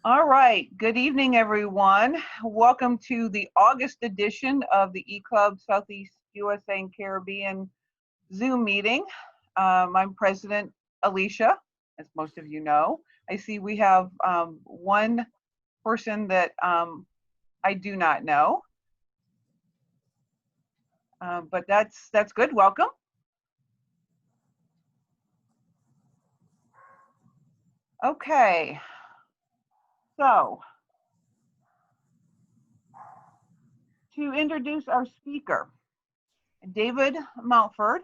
All right. Good evening, everyone. Welcome to the August edition of the E-Club Southeast USA and Caribbean Zoom meeting. I'm President Alicia, as most of you know. I see we have one person that I do not know, but that's good. Welcome. Okay. So, to introduce our speaker, David Mountford,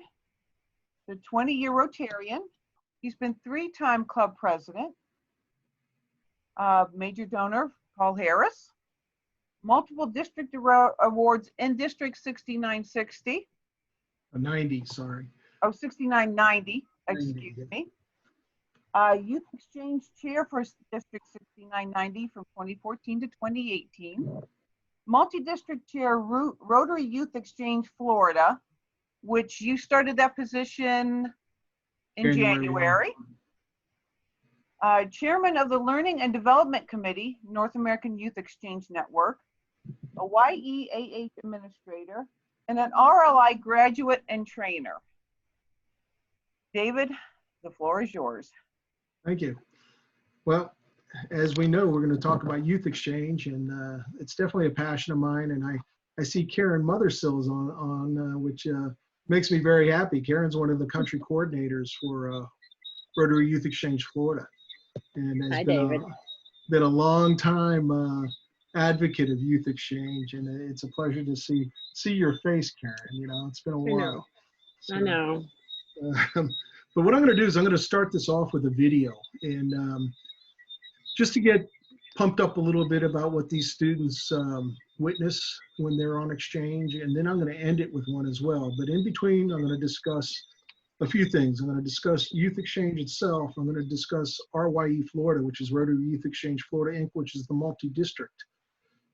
the 20-year Rotarian. He's been 3-time club president, major donor Paul Harris, multiple district awards in District 6960. 90, sorry. Oh, 6990, excuse me. Youth Exchange Chair for District 6990 from 2014 to 2018. Multi-District Chair, Rotary Youth Exchange Florida, which you started that position in January. Chairman of the Learning and Development Committee, North American Youth Exchange Network, a YEAH administrator, and an RLI graduate and trainer. David, the floor is yours. Thank you. Well, as we know, we're going to talk about youth exchange, and it's definitely a passion of mine. And I see Karen Mothersills on which makes me very happy. Karen's one of the country coordinators for Rotary Youth Exchange Florida, and has been a long time advocate of youth exchange, and it's a pleasure to see your face, Karen. You know, it's been a while. I know. But what I'm going to do is I'm going to start this off with a video, and just to get pumped up a little bit about what these students witness when they're on exchange, and then I'm going to end it with one as well. But in between, I'm going to discuss a few things. I'm going to discuss youth exchange itself. I'm going to discuss RYE Florida, which is Rotary Youth Exchange Florida, Inc., which is the multi-district.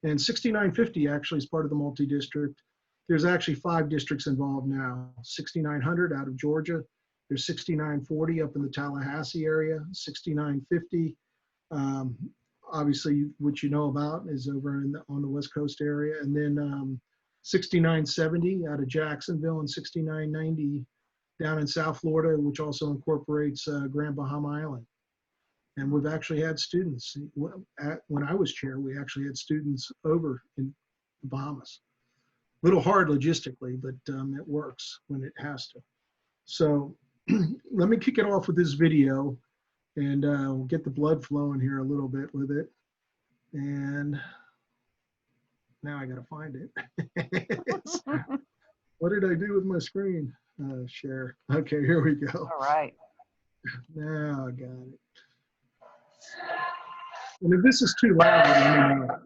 And 6950 actually is part of the multi-district. There's actually 5 districts involved now. 6900 out of Georgia. There's 6940 up in the Tallahassee area. 6950, obviously, which you know about, is over on the West Coast area. And then 6970 out of Jacksonville, and 6990 down in South Florida, which also incorporates Grand Bahama Island. And we've actually had students, when I was chair, we actually had students over in the Bahamas. A little hard logistically, but it works when it has to. So let me kick it off with this video, and we'll get the blood flowing here a little bit with it. And now I gotta find it. What did I do with my screen? Share. Okay, here we go. All right. Now I got it. And if this is too loud, let me know.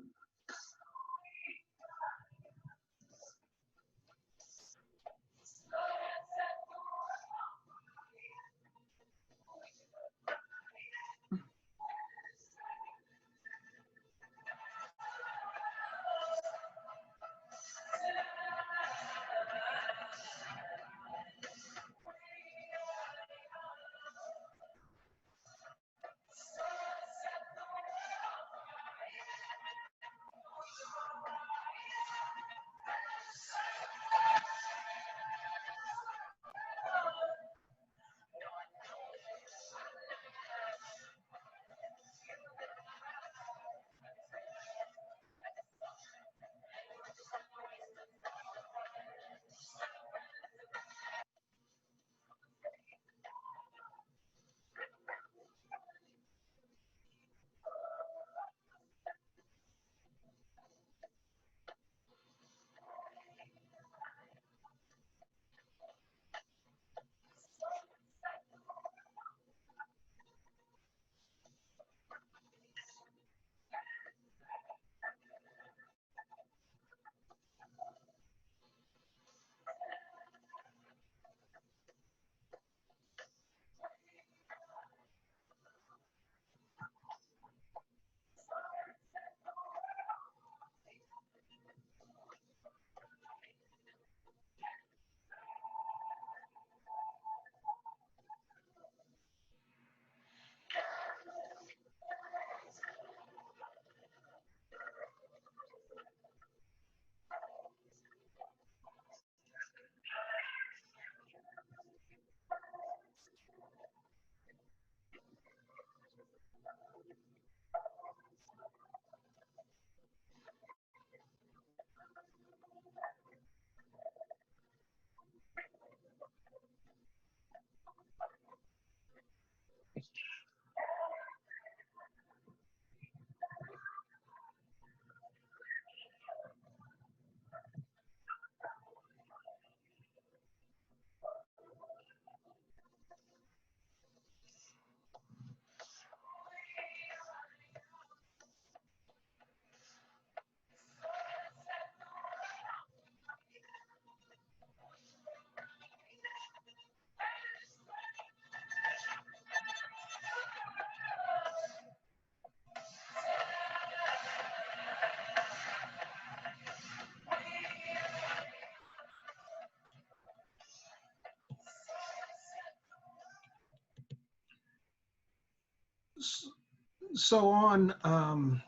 So on,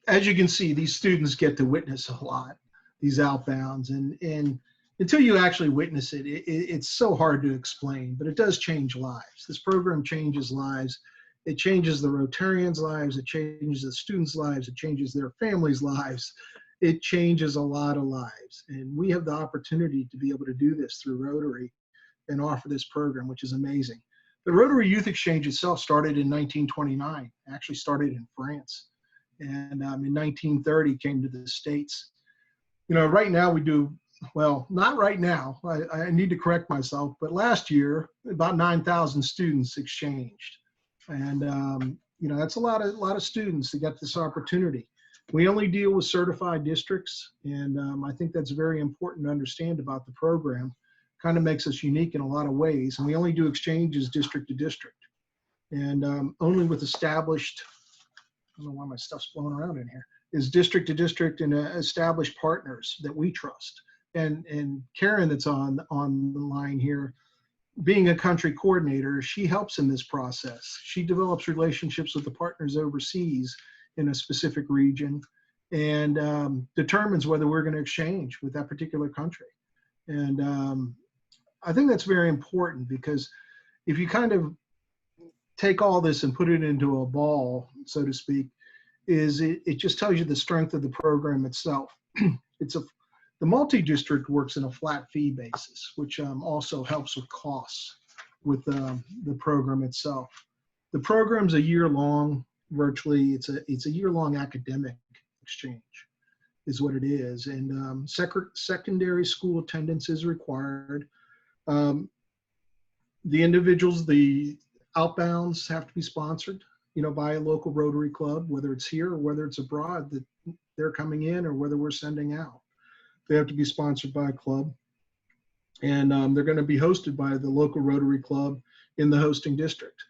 as you can see, these students get to witness a lot, these outbounds, and until you actually witness it, it's so hard to explain, but it does change lives. This program changes lives. It changes the Rotarians' lives. It changes the students' lives. It changes their families' lives. It changes a lot of lives. And we have the opportunity to be able to do this through Rotary and offer this program, which is amazing. The Rotary Youth Exchange itself started in 1929, actually started in France. And in 1930 came to the States. You know, right now we do, well, not right now, I need to correct myself, but last year, about 9,000 students exchanged. And, you know, that's a lot of students to get this opportunity. We only deal with certified districts, and I think that's very important to understand about the program. Kind of makes us unique in a lot of ways, and we only do exchanges district to district, and only with established, I don't know why my stuff's blowing around in here, is district to district and established partners that we trust. And Karen that's on the line here, being a country coordinator, she helps in this process. She develops relationships with the partners overseas in a specific region and determines whether we're going to exchange with that particular country. And I think that's very important, because if you kind of take all this and put it into a ball, so to speak, it just tells you the strength of the program itself. The multi-district works in a flat fee basis, which also helps with costs with the program itself. The program's a year-long, virtually, it's a year-long academic exchange is what it is. And secondary school attendance is required. The individuals, the outbounds have to be sponsored, you know, by a local Rotary club, whether it's here or whether it's abroad that they're coming in, or whether we're sending out. They have to be sponsored by a club, and they're going to be hosted by the local Rotary club in the hosting district.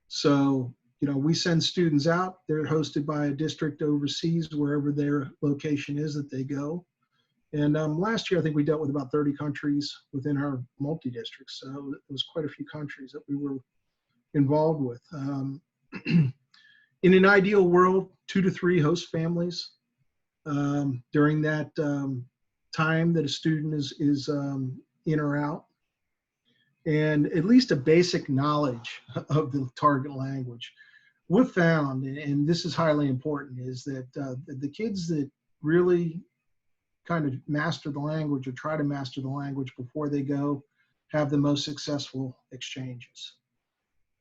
So, you know, we send students out, they're hosted by a district overseas, wherever their location is that they go. And last year, I think we dealt with about 30 countries within our multi-districts. So it was quite a few countries that we were involved with. In an ideal world, 2 to 3 host families during that time that a student is in or out, and at least a basic knowledge of the target language. We've found, and this is highly important, is that the kids that really kind of master the language or try to master the language before they go have the most successful exchanges.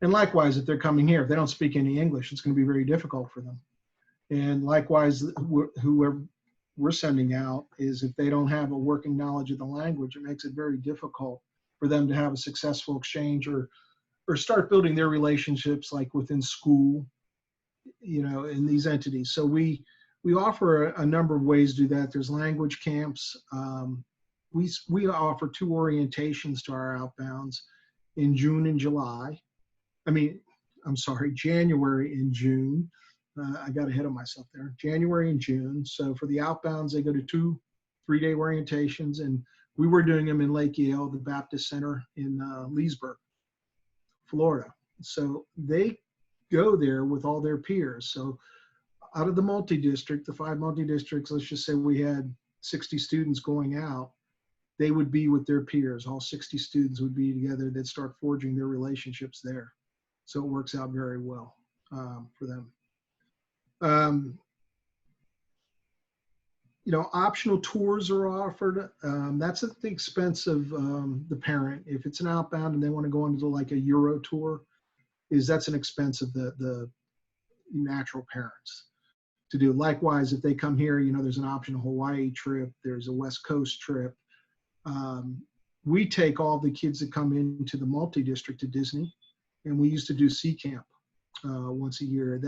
And likewise, if they're coming here, if they don't speak any English, it's going to be very difficult for them. And likewise, whoever we're sending out, is if they don't have a working knowledge of the language, it makes it very difficult for them to have a successful exchange or start building their relationships like within school, you know, in these entities. So we offer a number of ways to do that. There's language camps. We offer 2 orientations to our outbounds in June and July. January and June. I got ahead of myself there. January and June. So for the outbounds, they go to 2 3-day orientations, and we were doing them in Lake Yale, the Baptist Center in Leesburg, Florida. So they go there with all their peers. So out of the multi-district, the 5 multi-districts, let's just say we had 60 students going out, they would be with their peers. All 60 students would be together. They'd start forging their relationships there. So it works out very well for them. You know, optional tours are offered. That's at the expense of the parent. If it's an outbound and they want to go into like a Euro tour, that's an expense of the natural parents to do. Likewise, if they come here, you know, there's an optional Hawaii trip, there's a West Coast trip. We take all the kids that come into the multi-district to Disney, and we used to do Sea Camp once a year.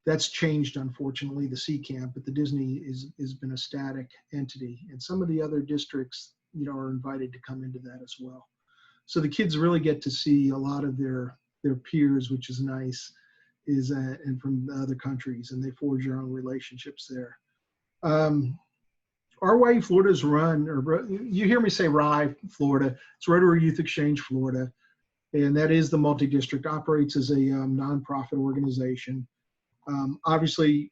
That's changed, unfortunately, the Sea Camp, but the Disney has been a static entity, and some of the other districts, you know, are invited to come into that as well. So the kids really get to see a lot of their peers, which is nice, and from the other countries, and they forge their own relationships there. RYE Florida's run, or you hear me say RYE Florida, it's Rotary Youth Exchange Florida. And that is the multi-district, operates as a nonprofit organization. Obviously,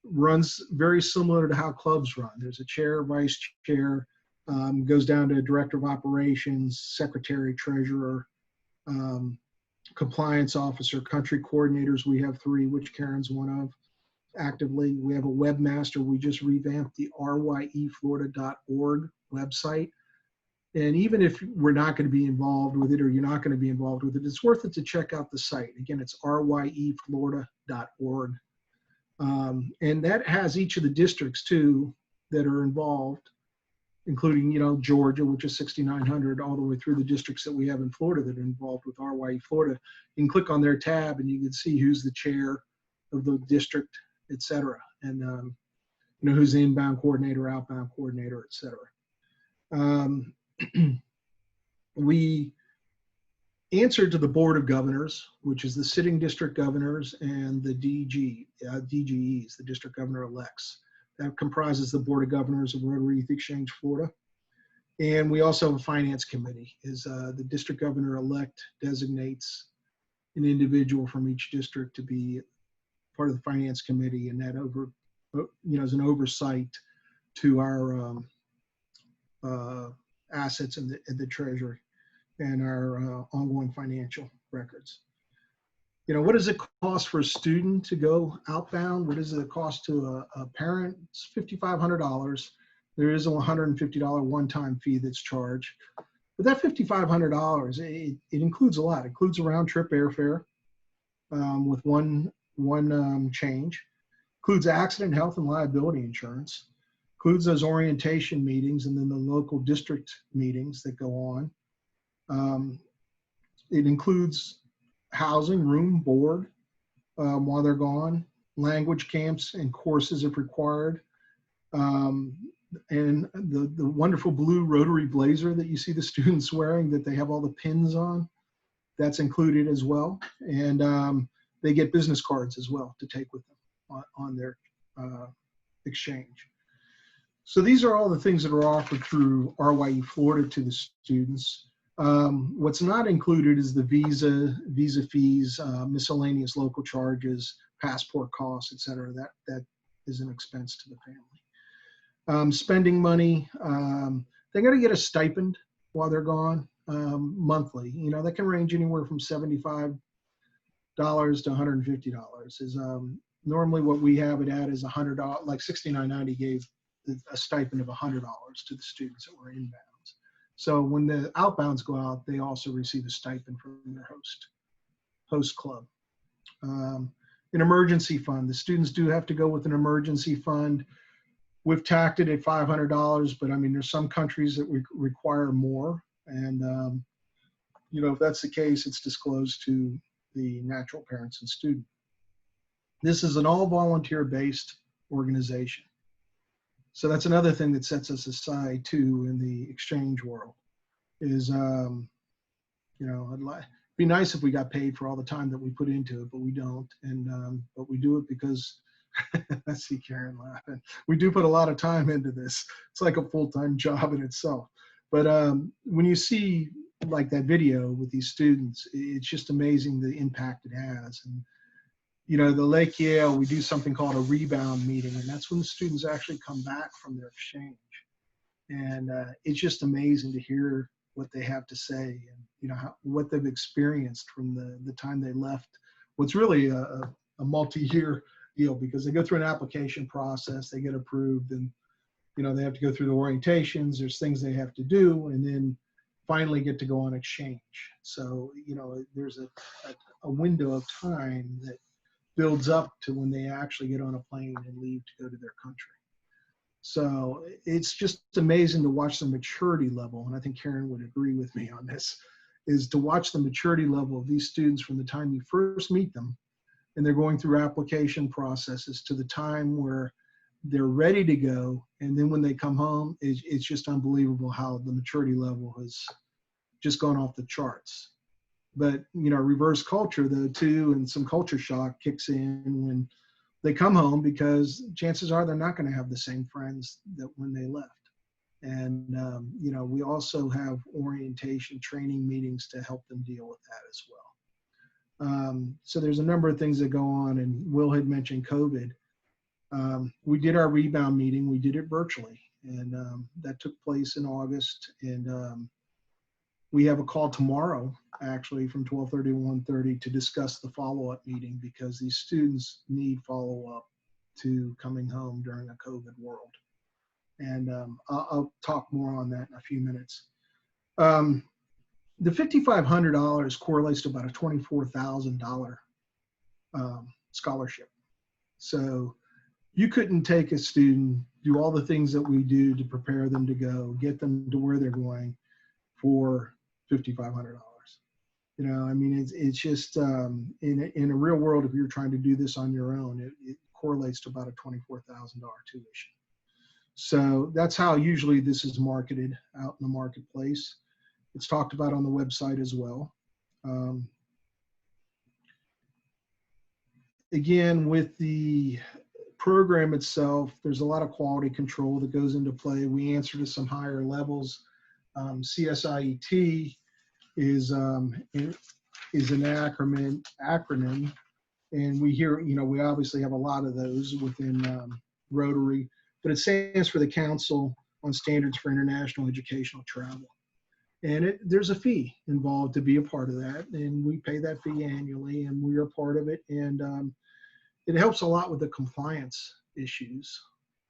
runs very similar to how clubs run. There's a chair, vice chair, goes down to director of operations, secretary, treasurer, compliance officer, country coordinators. We have 3, which Karen's one of actively. We have a webmaster. We just revamped the ryeflorida.org website. And even if we're not going to be involved with it, or you're not going to be involved with it, it's worth it to check out the site. Again, it's ryeflorida.org. And that has each of the districts too that are involved, including, Georgia, which is 6,900, all the way through the districts that we have in Florida that are involved with RYE Florida. You can click on their tab and you can see who's the chair of the district, et cetera. And, who's the inbound coordinator, outbound coordinator, et cetera. We answer to the Board of Governors, which is the sitting district governors, and the DGEs, the district governor elects. That comprises the Board of Governors of Rotary Youth Exchange Florida. And we also have a finance committee. The district governor elect designates an individual from each district to be part of the finance committee, and that is an oversight to our assets in the treasury and our ongoing financial records. What does it cost for a student to go outbound? What does it cost to a parent? It's $5,500. There is a $150 one-time fee that's charged. But that $5,500, it includes a lot. It includes a round-trip airfare with one change. Includes accident, health, and liability insurance. Includes those orientation meetings and then the local district meetings that go on. It includes housing, room, board while they're gone, language camps and courses if required, and the wonderful blue Rotary blazer that you see the students wearing that they have all the pins on, that's included as well. And they get business cards as well to take with them on their exchange. So these are all the things that are offered through RYE Florida to the students. What's not included is the visa fees, miscellaneous local charges, passport costs, et cetera. That is an expense to the family. Spending money, they're going to get a stipend while they're gone monthly. That can range anywhere from $75 to $150. Is normally what we have it at is $100. Like 6990 gave a stipend of $100 to the students that were inbounds. So when the outbounds go out, they also receive a stipend from their host club. An emergency fund. The students do have to go with an emergency fund. We've tacked it at $500, but I mean, there's some countries that require more. And, if that's the case, it's disclosed to the natural parents and student. This is an all volunteer-based organization. So that's another thing that sets us aside too in the exchange world is, it'd be nice if we got paid for all the time that we put into it, but we don't. And, but we do it because, I see Karen laughing. We do put a lot of time into this. It's like a full-time job in itself. But when you see like that video with these students, it's just amazing the impact it has. And, the Lake Yale, we do something called a rebound meeting, and that's when the students actually come back from their exchange. And it's just amazing to hear what they have to say and, what they've experienced from the time they left. What's really a multi-year deal, because they go through an application process, they get approved, and, they have to go through the orientations, there's things they have to do, and then finally get to go on exchange. So, there's a window of time that builds up to when they actually get on a plane and leave to go to their country. So it's just amazing to watch the maturity level, and I think Karen would agree with me on this, is to watch the maturity level of these students from the time you first meet them and they're going through application processes to the time where they're ready to go. And then when they come home, it's just unbelievable how the maturity level has just gone off the charts. But, reverse culture, though, too, and some culture shock kicks in when they come home, because chances are they're not going to have the same friends that when they left. And, you know, we also have orientation training meetings to help them deal with that as well. So there's a number of things that go on, and Will had mentioned COVID. We did our rebound meeting, we did it virtually, and that took place in August. And we have a call tomorrow, actually, from 12:30 to 1:30 to discuss the follow-up meeting, because these students need follow-up to coming home during a COVID world. And I'll talk more on that in a few minutes. The $5,500 correlates to about a $24,000 scholarship. So you couldn't take a student, do all the things that we do to prepare them to go, get them to where they're going for $5,500. You know, I mean, it's just in a real world, if you're trying to do this on your own, it correlates to about a $24,000 tuition. So that's how usually this is marketed out in the marketplace. It's talked about on the website as well. Again, with the program itself, there's a lot of quality control that goes into play. We answer to some higher levels. CSIET is an acronym, and we hear, you know, we obviously have a lot of those within Rotary, but it stands for the Council on Standards for International Educational Travel. And there's a fee involved to be a part of that, and we pay that fee annually, and we are part of it. And it helps a lot with the compliance issues,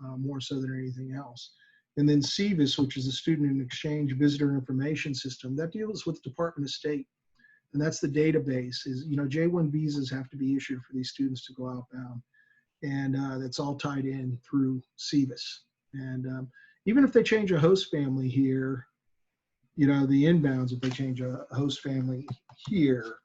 more so than anything else. And then SEVIS, which is the Student and Exchange Visitor Information System, that deals with the Department of State. And that's the database. Is, you know, J-1 visas have to be issued for these students to go outbound. And that's all tied in through SEVIS. And even if they change a host family here, you know, the inbounds, if they change a host family here,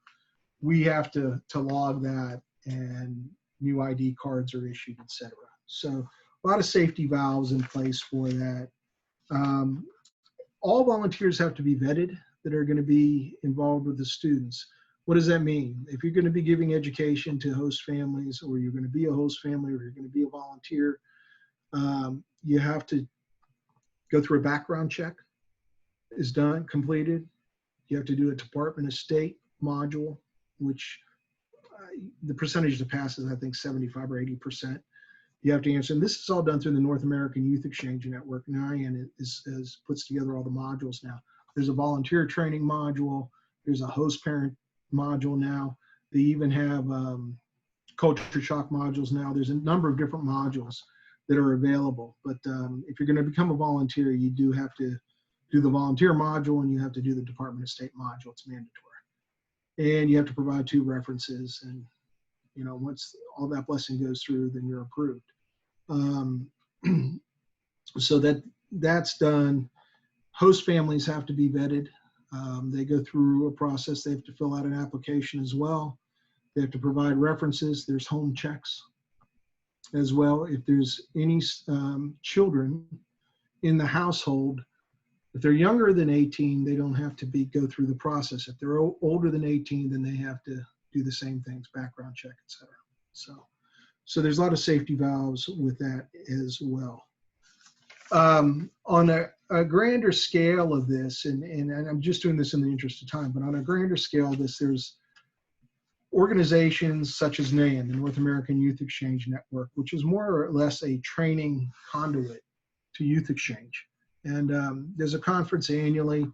we have to log that, and new ID cards are issued, et cetera. So a lot of safety valves in place for that. All volunteers have to be vetted that are going to be involved with the students. What does that mean? If you're going to be giving education to host families, or you're going to be a host family, or you're going to be a volunteer, you have to go through a background check is completed. You have to do a Department of State module, which the percentage to pass is, I think, 75 or 80%. You have to answer, and this is all done through the North American Youth Exchange Network. NIAN puts together all the modules now. There's a volunteer training module. There's a host parent module now. They even have culture shock modules now. There's a number of different modules that are available. But if you're going to become a volunteer, you do have to do the volunteer module, and you have to do the Department of State module. It's mandatory. And you have to provide 2 references. And, you know, once all that blessing goes through, then you're approved. So that's done. Host families have to be vetted. They go through a process. They have to fill out an application as well. They have to provide references. There's home checks as well. If there's any children in the household, if they're younger than 18, they don't have to go through the process. If they're older than 18, then they have to do the same things, background check, et cetera. So there's a lot of safety valves with that as well. On a grander scale of this, and I'm just doing this in the interest of time, but on a grander scale of this, there's organizations such as NAN, the North American Youth Exchange Network, which is more or less a training conduit to youth exchange. And there's a conference annually.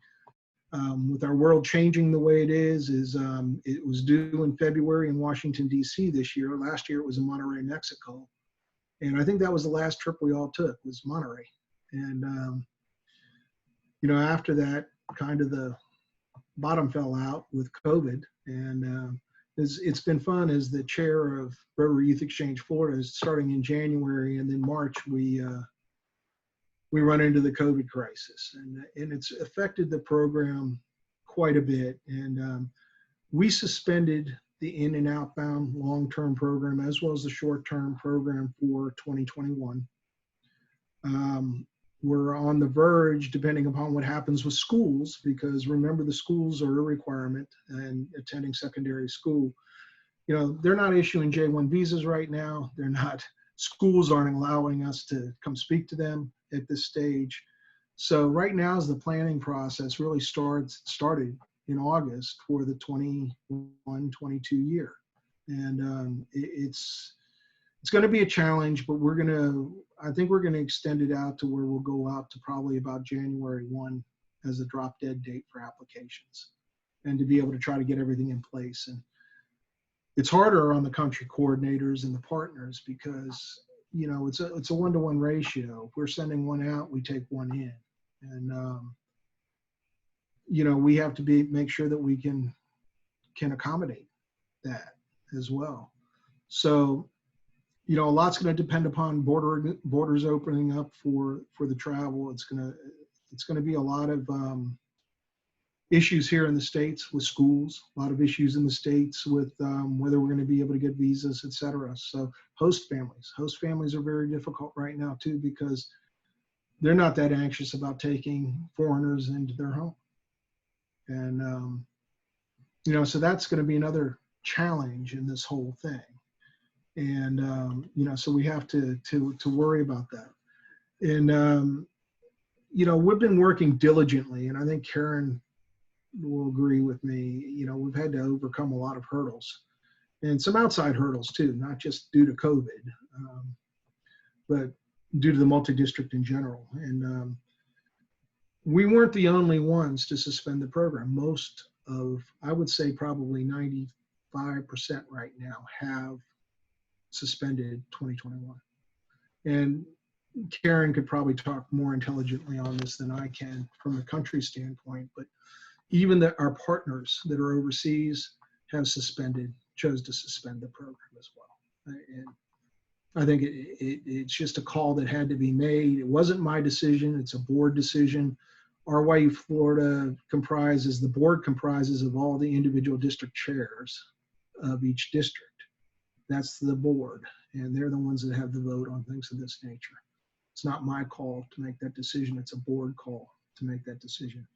With our world changing the way it is it was due in February in Washington, D.C. this year. Last year it was in Monterrey, Mexico. And I think that was the last trip we all took, was Monterrey. And, you know, after that, kind of the bottom fell out with COVID. And it's been fun as the chair of Rotary Youth Exchange Florida. Starting in January, and then March, we run into the COVID crisis, and it's affected the program quite a bit. And we suspended the in and outbound long-term program as well as the short-term program for 2021. We're on the verge, depending upon what happens with schools, because remember, the schools are a requirement, and attending secondary school, you know, they're not issuing J-1 visas right now. Schools aren't allowing us to come speak to them at this stage. So right now is the planning process really started in August for the 21-22 year. And it's going to be a challenge, but I think we're going to extend it out to where we'll go out to probably about January 1 as a drop dead date for applications, and to be able to try to get everything in place. And it's harder on the country coordinators and the partners because, you know, it's a 1-to-1 ratio. If we're sending one out, we take one in. And, you know, we have to make sure that we can accommodate that as well. So, you know, a lot's going to depend upon borders opening up for the travel. It's going to be a lot of issues here in the States with schools, a lot of issues in the States with whether we're going to be able to get visas, et cetera. So host families are very difficult right now too, because they're not that anxious about taking foreigners into their home. And, you know, so that's going to be another challenge in this whole thing. And, you know, so we have to worry about that. And, you know, we've been working diligently, and I think Karen will agree with me. You know, we've had to overcome a lot of hurdles, and some outside hurdles too, not just due to COVID, but due to the multi-district in general. And we weren't the only ones to suspend the program. Most of, I would say probably 95% right now have suspended 2021. And Karen could probably talk more intelligently on this than I can from the country standpoint, but even our partners that are overseas have chose to suspend the program as well. And I think it's just a call that had to be made. It wasn't my decision, it's a board decision. RYU Florida the board comprises of all the individual district chairs of each district. That's the board, and they're the ones that have the vote on things of this nature. It's not my call to make that decision, it's a board call to make that decision.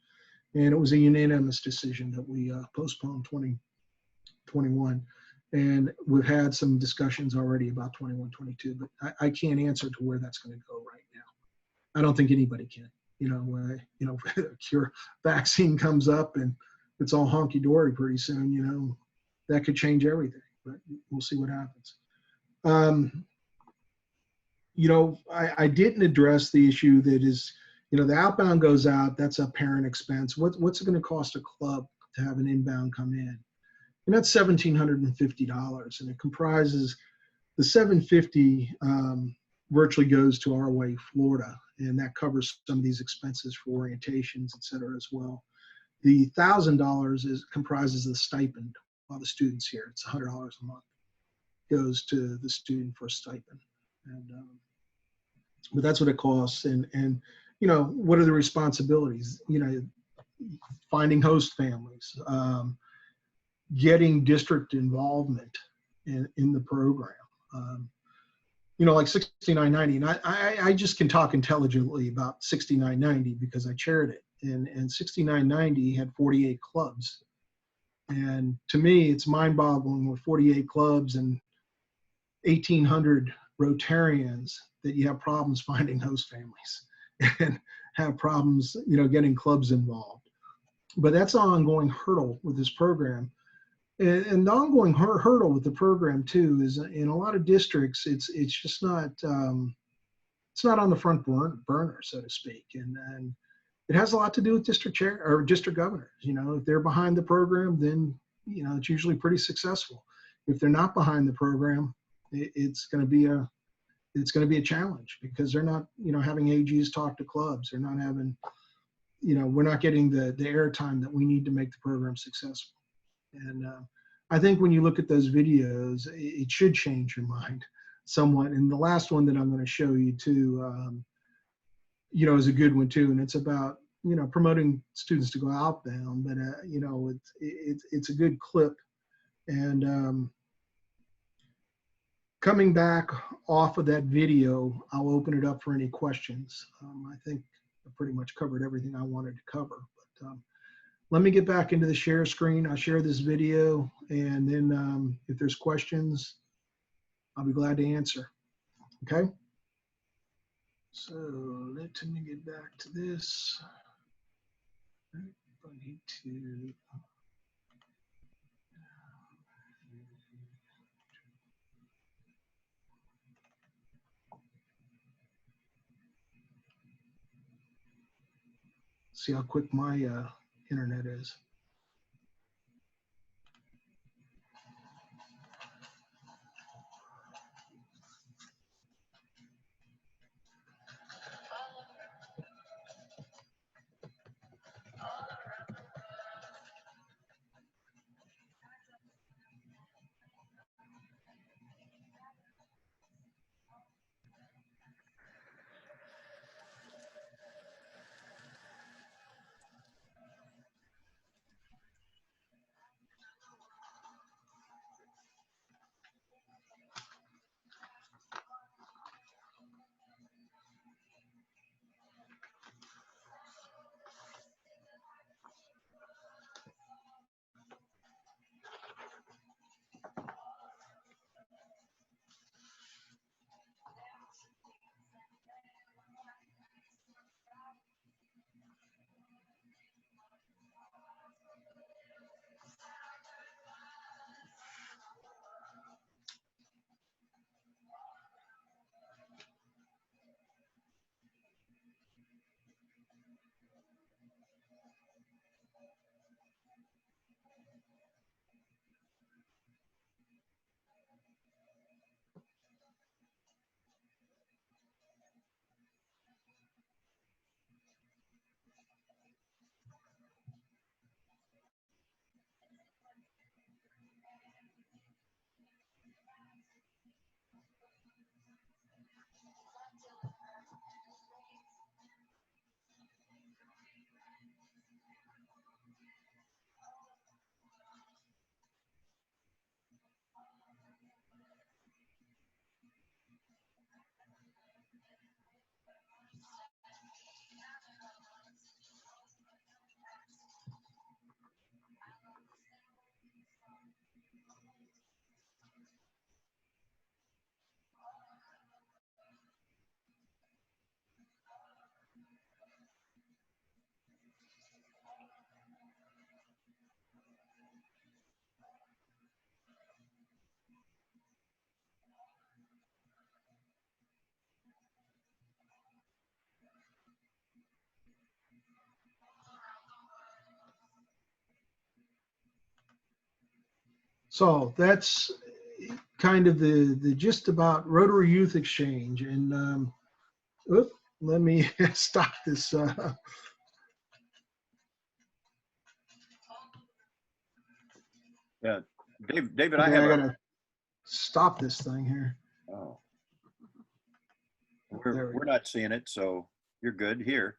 And it was a unanimous decision that we postponed 2021. And we've had some discussions already about 21-22, but I can't answer to where that's going to go right now. I don't think anybody can. You know, a cure vaccine comes up and it's all honky-dory pretty soon, you know, that could change everything, but we'll see what happens. You know, I didn't address the issue that is, you know, the outbound goes out, that's a parent expense. What's it going to cost a club to have an inbound come in? And that's $1,750, and it comprises the $750 virtually goes to RYU Florida, and that covers some of these expenses for orientations, et cetera, as well. The $1,000 comprises the stipend while the student's here. It's $100 a month goes to the student for a stipend, and but that's what it costs. And you know, what are the responsibilities? You know, finding host families, getting district involvement in the program. You know, like 6990, and I just can talk intelligently about 6990 because I chaired it. And 6990 had 48 clubs. And to me, it's mind-boggling with 48 clubs and 1,800 Rotarians that you have problems finding host families and have problems, you know, getting clubs involved. But that's an ongoing hurdle with this program. And the ongoing hurdle with the program too is in a lot of districts, it's just not, it's not on the front burner, so to speak. And it has a lot to do with district chair or district governors. You know, if they're behind the program, then, you know, it's usually pretty successful. If they're not behind the program, it's going to be a challenge because they're not, you know, having AGs talk to clubs. They're not having, you know, we're not getting the airtime that we need to make the program successful. And I think when you look at those videos, it should change your mind somewhat. And the last one that I'm going to show you too, you know, is a good one too. And it's about, you know, promoting students to go outbound, but, you know, it's a good clip. And coming back off of that video, I'll open it up for any questions. I think I pretty much covered everything I wanted to cover. But let me get back into the share screen. I'll share this video, and then if there's questions, I'll be glad to answer. Okay? So let me get back to this. I need to. See how quick my internet is. So that's kind of the gist about Rotary Youth Exchange. And let me stop this. Yeah, David, I Okay, have I a. gotta stop this thing here. Oh, There we we're not seeing it, so you're good here.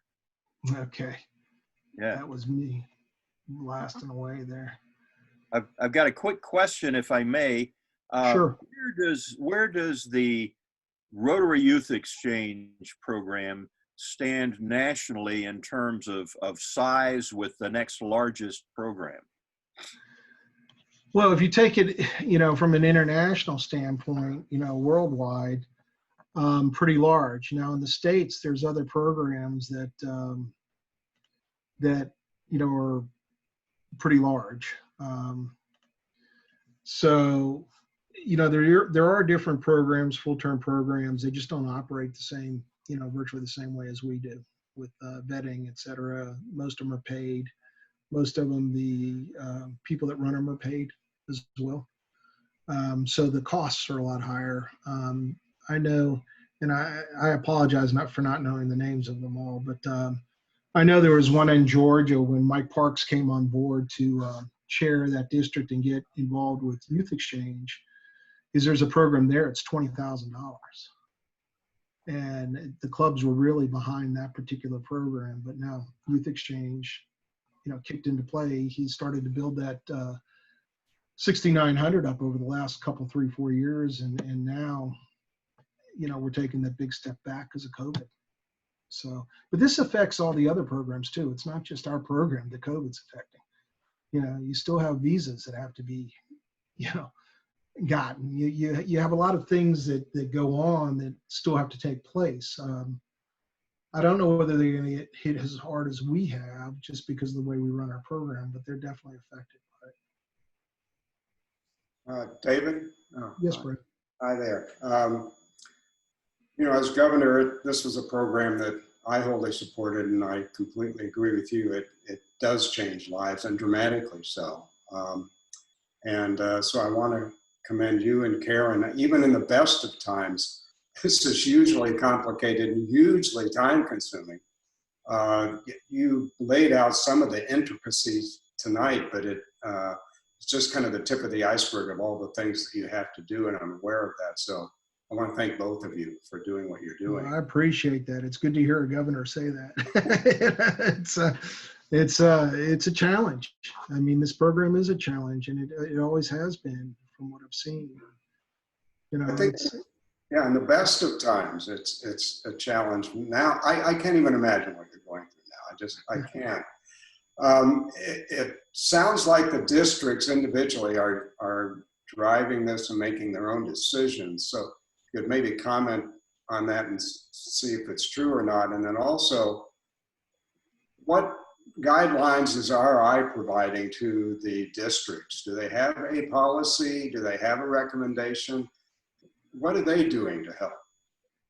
go. Okay, Yeah, that was me blasting away there. I've got a quick question, if I may. Sure. Where does the Rotary Youth Exchange program stand nationally in terms of size with the next largest program? Well, if you take it, from an international standpoint, worldwide, pretty large. Now in the States, there's other programs that are pretty large. So, there are different programs, full-term programs. They just don't operate the same, virtually the same way as we do with vetting, et cetera. Most of them are paid. Most of them, the people that run them are paid as well. So the costs are a lot higher. I know, and I apologize not for not knowing the names of them all, but I know there was one in Georgia when Mike Parks came on board to chair that district and get involved with Youth Exchange. Is there's a program there? It's $20,000, and the clubs were really behind that particular program. But now Youth Exchange, kicked into play. He started to build that 6,900 up over the last couple, 3-4 years, and now, we're taking that big step back because of COVID. So, but this affects all the other programs too. It's not just our program that COVID's affecting. You still have visas that have to be, gotten. You have a lot of things that go on that still have to take place. I don't know whether they're going to get hit as hard as we have just because of the way we run our program, but they're definitely affected by it. David? Oh, Yes, Brett. Hi there. You know, as governor, this was a program that I wholly supported, and I completely agree with you. It does change lives, and dramatically so. So I want to commend you and Karen. Even in the best of times, this is hugely complicated and hugely time-consuming. You laid out some of the intricacies tonight, but it's just kind of the tip of the iceberg of all the things that you have to do, and I'm aware of that. So I want to thank both of you for doing what you're doing. Well, I appreciate that. It's good to hear a governor say that. It's a challenge. I mean, this program is a challenge, and it always has been from what I've seen. You know, I think, yeah, in the best of times, it's a challenge. Now, I can't even imagine what you're going through now. I can't. It sounds like the districts individually are driving this and making their own decisions. So you could maybe comment on that and see if it's true or not. And then also, what guidelines is RI providing to the districts? Do they have a policy? Do they have a recommendation? What are they doing to help?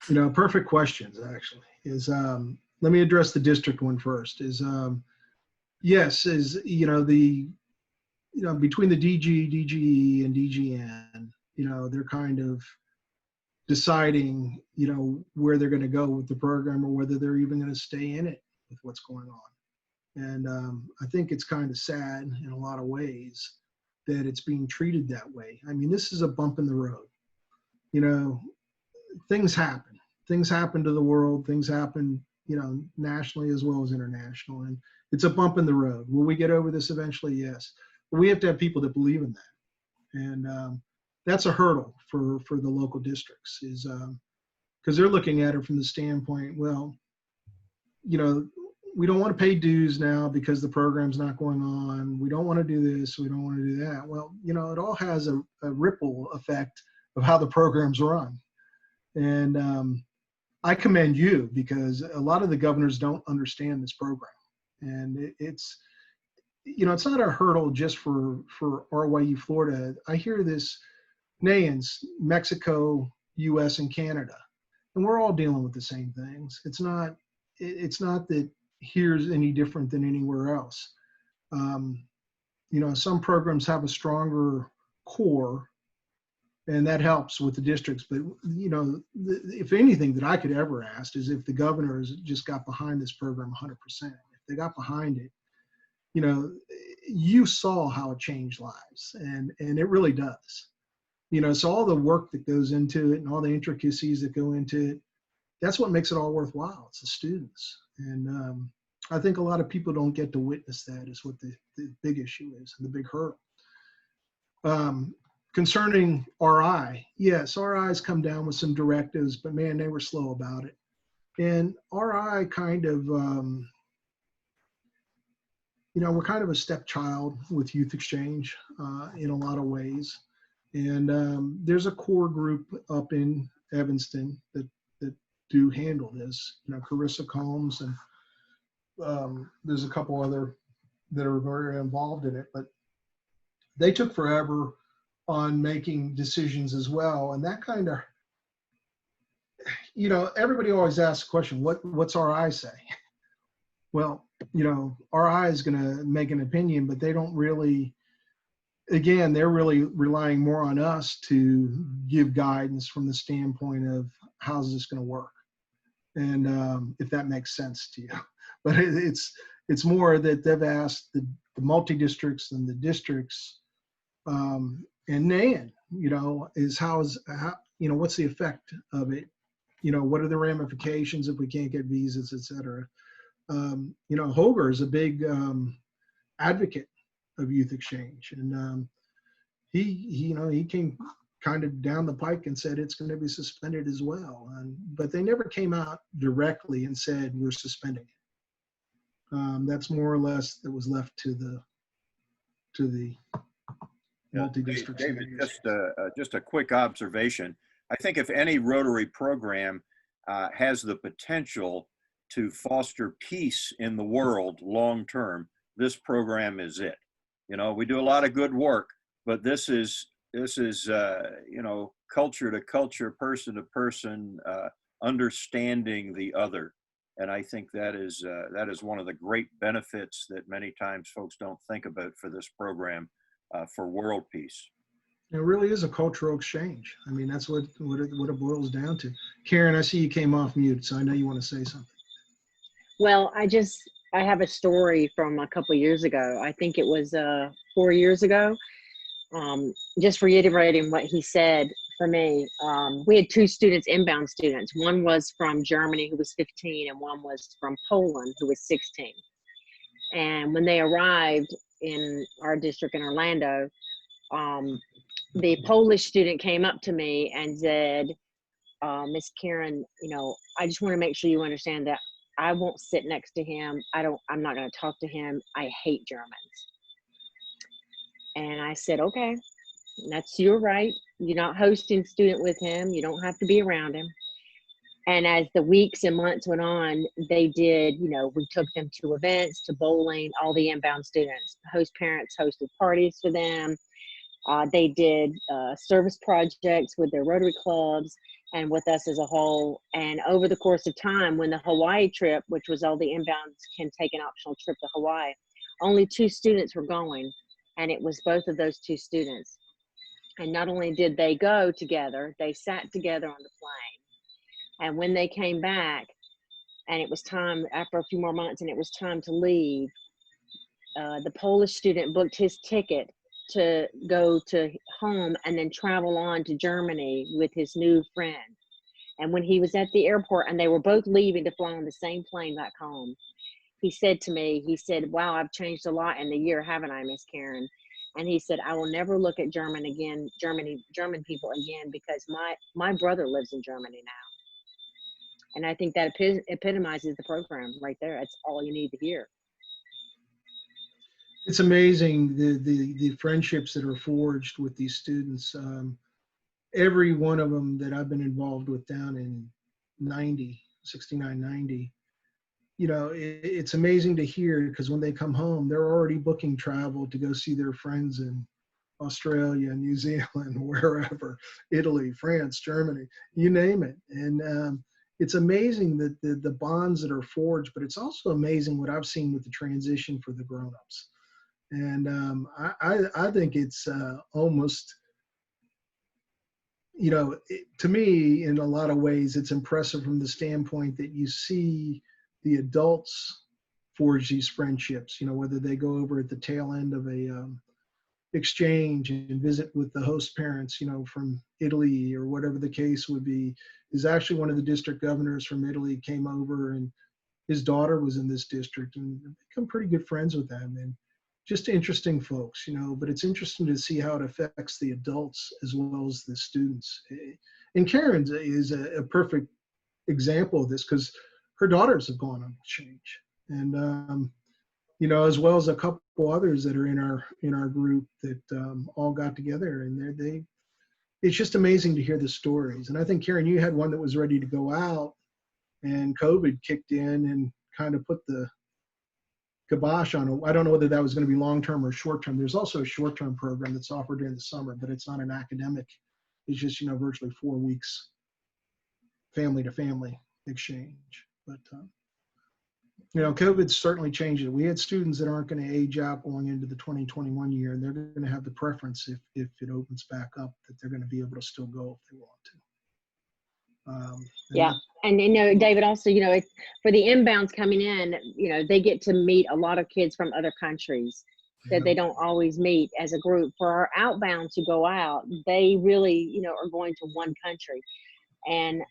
You know, perfect questions actually is, let me address the district one first is, yes, is, you know, between the DG, DGE and DGN, you know, they're kind of deciding, you know, where they're going to go with the program or whether they're even going to stay in it with what's going on. And I think it's kind of sad in a lot of ways that it's being treated that way. I mean, this is a bump in the road. You know, things happen. Things happen to the world. Things happen, you know, nationally as well as international. And it's a bump in the road. Will we get over this eventually? Yes. But we have to have people that believe in that. And that's a hurdle for the local districts is because they're looking at it from the standpoint, well, you know, we don't want to pay dues now because the program's not going on. We don't want to do this. We don't want to do that. Well, you know, it all has a ripple effect of how the program's run. And I commend you because a lot of the governors don't understand this program. And it's, you know, it's not a hurdle just for RYU Florida. I hear this NAIANS, Mexico, US, and Canada. And we're all dealing with the same things. It's not that here's any different than anywhere else. You know, some programs have a stronger core, and that helps with the districts. But, you know, if anything that I could ever ask is if the governors just got behind this program 100%. If they got behind it, you know, you saw how it changed lives, and it really does. You know, so all the work that goes into it and all the intricacies that go into it, that's what makes it all worthwhile. It's the students. And I think a lot of people don't get to witness that is what the big issue is, and the big hurdle. Concerning RI, yes, RI's come down with some directives, but man, they were slow about it. And RI kind of, you know, we're kind of a stepchild with youth exchange in a lot of ways. And there's a core group up in Evanston that do handle this, you know, Carissa Combs, and there's a couple other that are very involved in it, but they took forever on making decisions as well. And that kind of, you know, everybody always asks the question, what's RI say? Well, you know, RI is going to make an opinion, but they don't really, again, they're really relying more on us to give guidance from the standpoint of how's this going to work. And if that makes sense to you, but it's more that they've asked the multi-districts and the districts, and NAN, you know, is how, you know, what's the effect of it? You know, what are the ramifications if we can't get visas, et cetera? You know, Holger is a big advocate of youth exchange, and he, you know, he came kind of down the pike and said it's going to be suspended as well. But they never came out directly and said we're suspending it. That's more or less that was left to the multi-district. David, just a quick observation. I think if any Rotary program has the potential to foster peace in the world long term, this program is it. You know, we do a lot of good work, but this is you know, culture to culture, person to person, understanding the other. And I think that is one of the great benefits that many times folks don't think about for this program, for world peace. It really is a cultural exchange. I mean, that's what it boils down to. Karen, I see you came off mute, so I know you want to say something. Well, I have a story from a couple of years ago. I think it was 4 years ago. Just reiterating what he said for me, we had two students, inbound students. One was from Germany who was 15 and one was from Poland who was 16. And when they arrived in our district in Orlando, the Polish student came up to me and said, Miss Karen, you know, I just want to make sure you understand that I won't sit next to him. I'm not going to talk to him. I hate Germans. And I said, okay, that's your right. You're not hosting student with him. You don't have to be around him. And as the weeks and months went on, they did, you know, we took them to events, to bowling, all the inbound students. Host parents hosted parties for them. They did service projects with their Rotary clubs and with us as a whole. And over the course of time, when the Hawaii trip, which was all the inbounds can take an optional trip to Hawaii, only 2 students were going. And it was both of those 2 students. And not only did they go together, they sat together on the plane. And when they came back, and it was time, after a few more months, and it was time to leave, the Polish student booked his ticket to go to home and then travel on to Germany with his new friend. And when he was at the airport and they were both leaving to fly on the same plane back home, he said to me, he said, wow, I've changed a lot in a year, haven't I, Miss Karen? And he said, I will never look at German people again, because my brother lives in Germany now. And I think that epitomizes the program right there. That's all you need to hear. It's amazing the friendships that are forged with these students. Every one of them that I've been involved with down in 69, 90, you know, it's amazing to hear, because when they come home, they're already booking travel to go see their friends in Australia, New Zealand, wherever, Italy, France, Germany, you name it. And it's amazing that the bonds that are forged, but it's also amazing what I've seen with the transition for the grown-ups. And I think it's almost, you know, to me, in a lot of ways, it's impressive from the standpoint that you see the adults forge these friendships, you know, whether they go over at the tail end of a exchange and visit with the host parents, you know, from Italy or whatever the case would be. Is actually one of the district governors from Italy came over, and his daughter was in this district, and become pretty good friends with them. And just interesting folks, you know, but it's interesting to see how it affects the adults as well as the students. And Karen is a perfect example of this, because her daughters have gone on exchange. And, you know, as well as a couple others that are in our group that all got together, and it's just amazing to hear the stories. And I think, Karen, you had one that was ready to go out, and COVID kicked in and kind of put the kibosh on it. I don't know whether that was going to be long-term or short-term. There's also a short-term program that's offered during the summer, but it's not an academic. It's just, you know, virtually 4 weeks family-to-family exchange. But, you know, COVID certainly changed it. We had students that aren't going to age out going into the 2021 year, and they're going to have the preference, if it opens back up, that they're going to be able to still go if they want to. Yeah. And, you know, David, also, you know, for the inbounds coming in, you know, they get to meet a lot of kids from other countries that they don't always meet as a group. For our outbounds who go out, they really, you know, are going to one country. And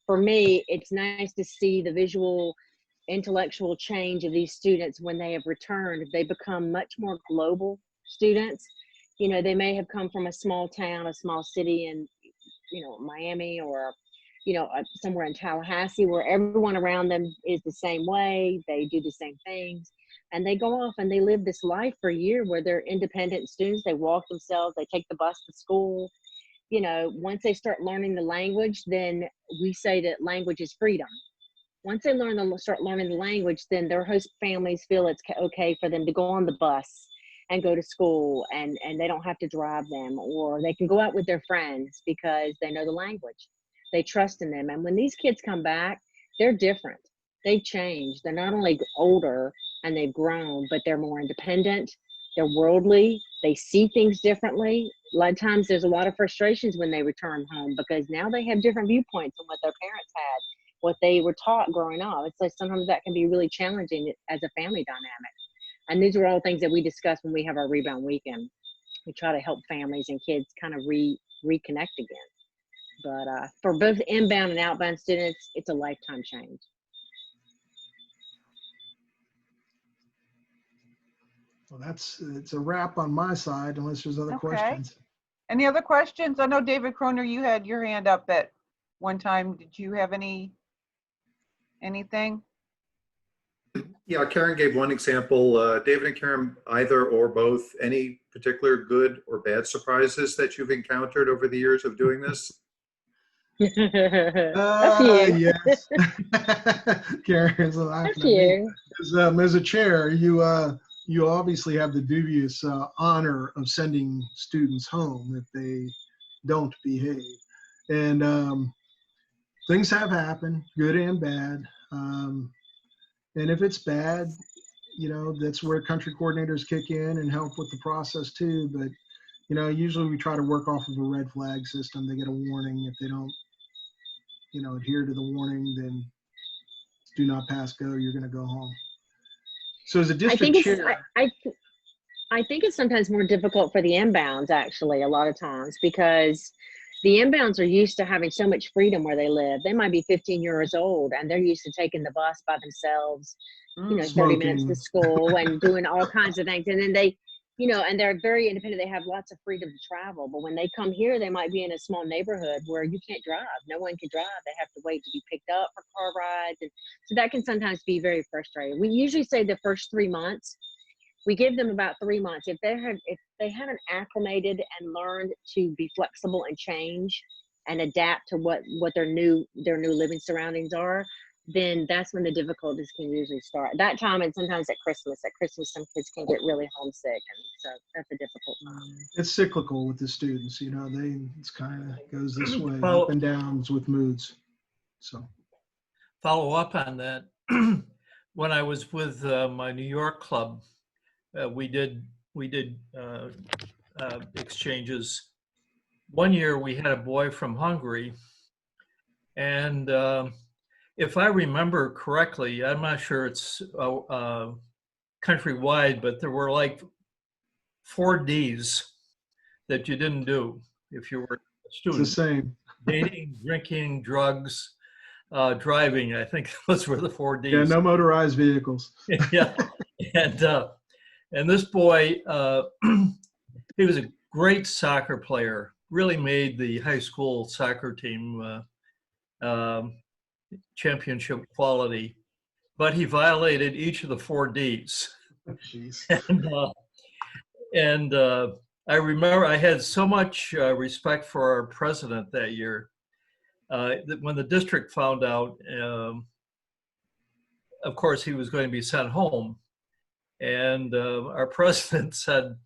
for me, it's nice to see the visual, intellectual change of these students when they have returned. They become much more global students. You know, they may have come from a small town, a small city in, you know, Miami, or, you know, somewhere in Tallahassee, where everyone around them is the same way. They do the same things, and they go off and they live this life for a year where they're independent students. They walk themselves, they take the bus to school. You know, once they start learning the language, then we say that language is freedom. Once they start learning the language, then their host families feel it's okay for them to go on the bus and go to school, and they don't have to drive them, or they can go out with their friends because they know the language. They trust in them. And when these kids come back, they're different. They've changed. They're not only older and they've grown, but they're more independent. They're worldly. They see things differently. A lot of times there's a lot of frustrations when they return home because now they have different viewpoints than what their parents had, what they were taught growing up. It's like sometimes that can be really challenging as a family dynamic. And these are all things that we discuss when we have our rebound weekend. We try to help families and kids kind of reconnect again. But for both inbound and outbound students, it's a lifetime change. Well, it's a wrap on my side, unless there's other questions. Any other questions? I know David Croner, you had your hand up at one time. Did you have anything? Yeah, Karen gave one example. David and Karen, either or both, any particular good or bad surprises that you've encountered over the years of doing this? Yes. Karen's laughing at me. As a chair, you obviously have the dubious honor of sending students home if they don't behave. And things have happened, good and bad. And if it's bad, that's where country coordinators kick in and help with the process too. But, usually we try to work off of a red flag system. They get a warning. If they don't, adhere to the warning, then do not pass go. You're going to go home. So as a district chair, I think it's sometimes more difficult for the inbounds, actually, a lot of times, because the inbounds are used to having so much freedom where they live. They might be 15 years old and they're used to taking the bus by themselves, 30 minutes to school and doing all kinds of things. And then they, and they're very independent. They have lots of freedom to travel. But when they come here, they might be in a small neighborhood where you can't drive. No one can drive. They have to wait to be picked up for car rides. And so that can sometimes be very frustrating. We usually say the first 3 months, we give them about 3 months. If they haven't acclimated and learned to be flexible and change and adapt to what their new living surroundings are, then that's when the difficulties can usually start. That time, and sometimes at Christmas. At Christmas, some kids can get really homesick, and so that's a difficult time. It's cyclical with the students. It's kind of goes this way, Well, up and downs with moods. So follow up on that. When I was with my New York club, we did exchanges. One year we had a boy from Hungary, and if I remember correctly, I'm not sure it's countrywide, but there were like 4 Ds that you didn't do if you were a student. it's the same. Dating, drinking, drugs, driving. I think those were the 4 Ds. Yeah, no motorized vehicles. Yeah, and this boy, he was a great soccer player. Really made the high school soccer team championship quality, but he violated each of the 4 Ds. Jeez. And I remember I had so much respect for our president that year. That when the district found out, of course, he was going to be sent home. And our president said,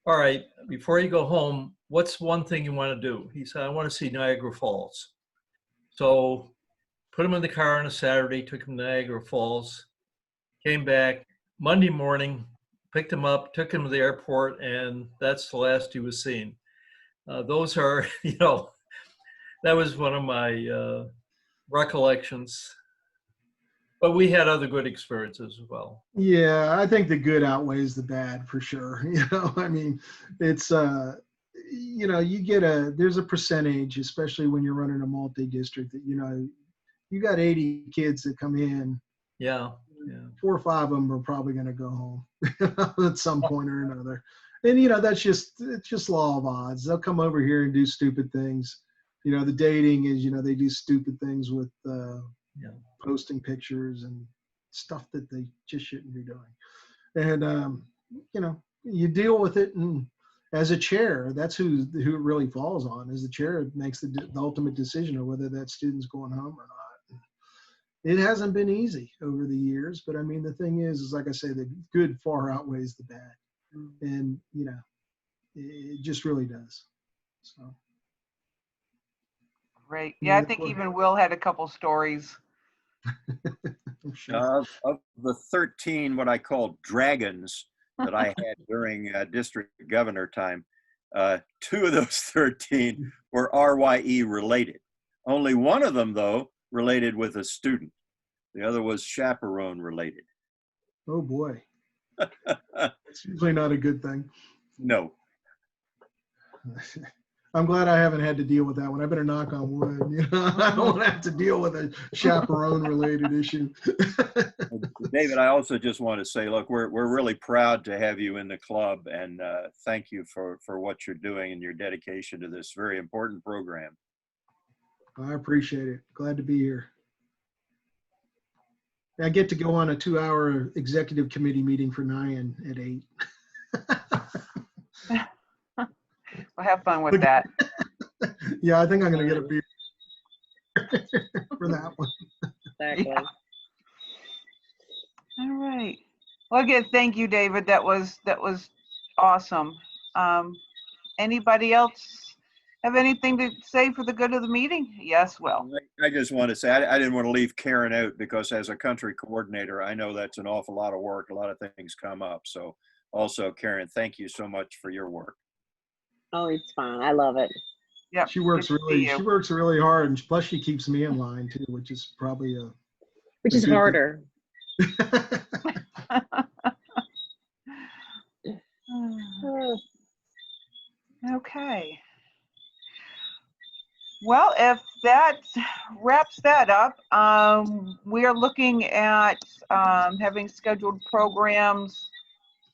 all right, before you go home, what's one thing you want to do? He said, I want to see Niagara Falls. So put him in the car on a Saturday, took him to Niagara Falls, came back Monday morning, picked him up, took him to the airport, and that's the last he was seen. Those are, that was one of my recollections. But we had other good experiences as well. Yeah, I think the good outweighs the bad for sure. I mean, it's, there's a percentage, especially when you're running a multi-district, that, you got 80 kids that come in. Yeah. 4 or 5 of them are probably going to go home at some point or another. And, it's just law of odds. They'll come over here and do stupid things. The dating is, they do stupid things with posting pictures and stuff that they just shouldn't be doing. And, you deal with it. And as a chair, that's who it really falls on, is the chair makes the ultimate decision of whether that student's going home or not. it hasn't been easy over the years, but I mean, the thing is like I say, the good far outweighs the bad. And, you know, it just really does. So. Great. Yeah, I Yeah, think well- even Will had a couple stories. I'm sure. Of the 13, what I call dragons that I had during district governor time, 2 of those 13 were RYE related. Only one of them, though, related with a student. The other was chaperone related. Oh boy. It's usually not a good thing. No. I'm glad I haven't had to deal with that one. I better knock on wood. You know, I don't have to deal with a chaperone related issue. David, I also just want to say, look, we're really proud to have you in the club, and thank you for what you're doing and your dedication to this very important program. I appreciate it. Glad to be here. I get to go on a 2-hour executive committee meeting for Nyan at 8. Well, have fun with that. Yeah, I think I'm going to get a beer for that one. Exactly. Yeah. All right. Well, again, thank you, David. That was awesome. Anybody else have anything to say for the good of the meeting? Yes, Will. I just want to say, I didn't want to leave Karen out, because as a country coordinator, I know that's an awful lot of work. A lot of things come up. So also, Karen, thank you so much for your work. Oh, it's fine. I love it. Yeah. She works really hard, and plus she keeps me in line too, which is probably a Which is good thing. harder. Oh, Okay. Well, if that wraps that up, we are looking at having scheduled programs,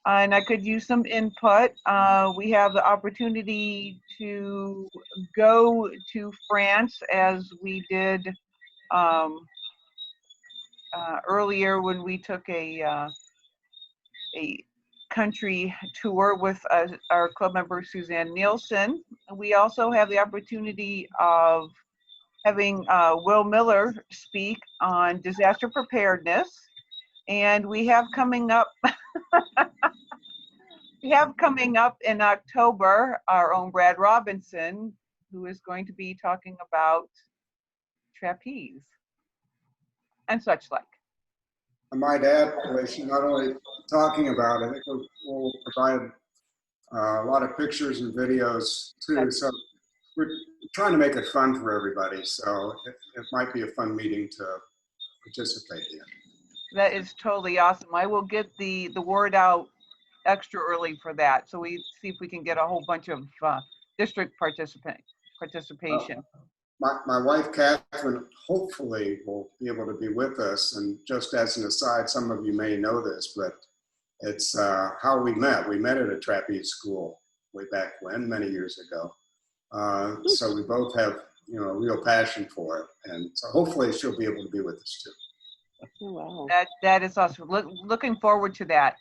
and I could use some input. We have the opportunity to go to France, as we did earlier when we took a country tour with our club member Suzanne Nielsen. We also have the opportunity of having Will Miller speak on disaster preparedness, and we have coming up in October our own Brad Robinson, who is going to be talking about trapeze and such like. I might add, she's not only talking about it, I think we'll provide a lot of pictures and videos too. So we're trying to make it fun for everybody. So it might be a fun meeting to participate in. That is totally awesome. I will get the word out extra early for that, so we see if we can get a whole bunch of district participation. My wife, Catherine, hopefully will be able to be with us. And just as an aside, some of you may know this, but it's how we met. We met at a trapeze school way back when, many years ago. So we both have, a real passion for it. And so hopefully she'll be able to be with us too. oh, wow. That is awesome. Looking forward to that.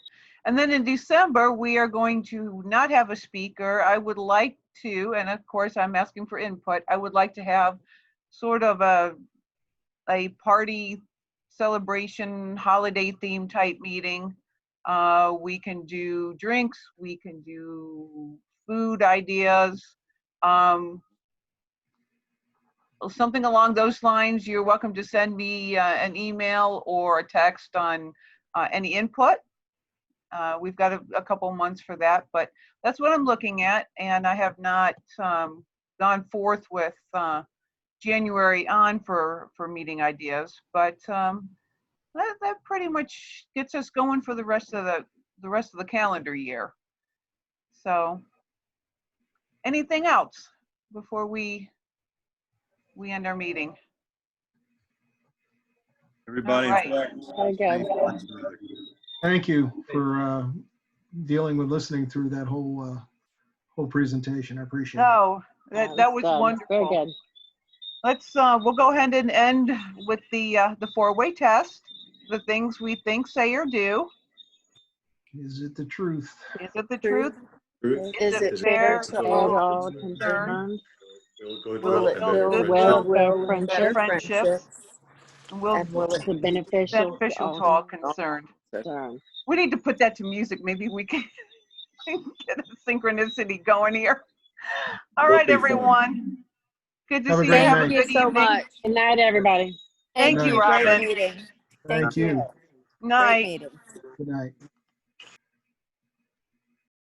And then in December, we are going to not have a speaker. I would like to, and of course I'm asking for input, I would like to have sort of a party celebration, holiday theme type meeting. We can do drinks, we can do food ideas, something along those lines. You're welcome to send me an email or a text on any input. We've got a couple months for that, but that's what I'm looking at, and I have not gone forth with January on for meeting ideas, but that pretty much gets us going for the rest of the calendar year. So, anything else before we end our meeting? Everybody, All right. Very good. Thank you for dealing with listening through that whole presentation. I appreciate it. No, that was Very wonderful. good. Let's we'll go ahead and end with the 4-way test. The things we think, say, or do. Is it the truth? Is it the truth? Is it fair to all concerned? Will it Will it build build friendship? welfare better friendship? friendships? We'll And will it The beneficial. beneficial to all concerned. So, We need to put that to music. Maybe we can get a synchronicity going here. All Will right, be fun. everyone. Good to Have a see you. great Have a night. Thank you good so evening. much. good night, everybody. Thank Good you, night. Great Robin. meeting. Thank you. Great Night. meeting. Good night.